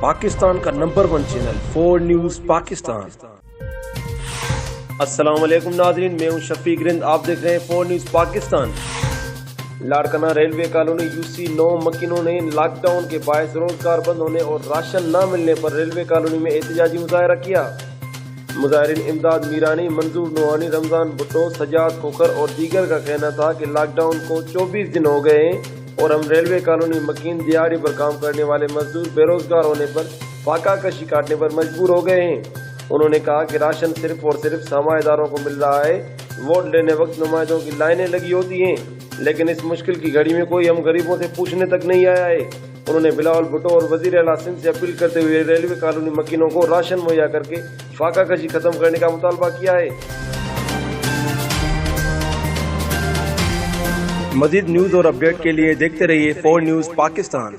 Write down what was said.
پاکستان کا number 1 channel 4 news Pakistan. السلام علیکم ناظرین، میں ہوں شفیق رند، آپ دیکھ رہے ہیں 4 news Pakistan. Larkana railway colony UC 9 مکینوں نے لاک ڈاؤن کے باعث روزگار بند ہونے اور راشن نہ ملنے پر ریلوے کالونی میں احتجاجی مظاہرہ کیا۔ مظاہرین امداد میرانی، منظور نوانی، رمضان بھٹو، سجاد کھوکھر اور دیگر کا کہنا تھا کہ لاک ڈاؤن کو 24 دن ہو گئے ہیں اور ہم ریلوے کالونی مکین دیہڑی پر کام کرنے والے مزدور بے روزگار ہونے پر فاقہ کشی کاٹنے پر مجبور ہو گئے ہیں۔ انہوں نے کہا کہ راشن صرف اور صرف سرمایہ داروں کو مل رہا ہے، ووٹ لینے وقت نمائندوں کی لائنیں لگی ہوتی ہیں، لیکن اس مشکل کی گھڑی میں کوئی ہم غریبوں سے پوچھنے تک نہیں آیا ہے۔ انہوں نے بلاول بھٹو اور وزیر اعلیٰ سندھ سے اپیل کرتے ہوئے ریلوے کالونی مکینوں کو راشن مہیا کر کے فاقہ کشی ختم کرنے کا مطالبہ کیا ہے۔ مزید نیوز اور اپڈیٹ کے لیے دیکھتے رہیے 4 نیوز پاکستان۔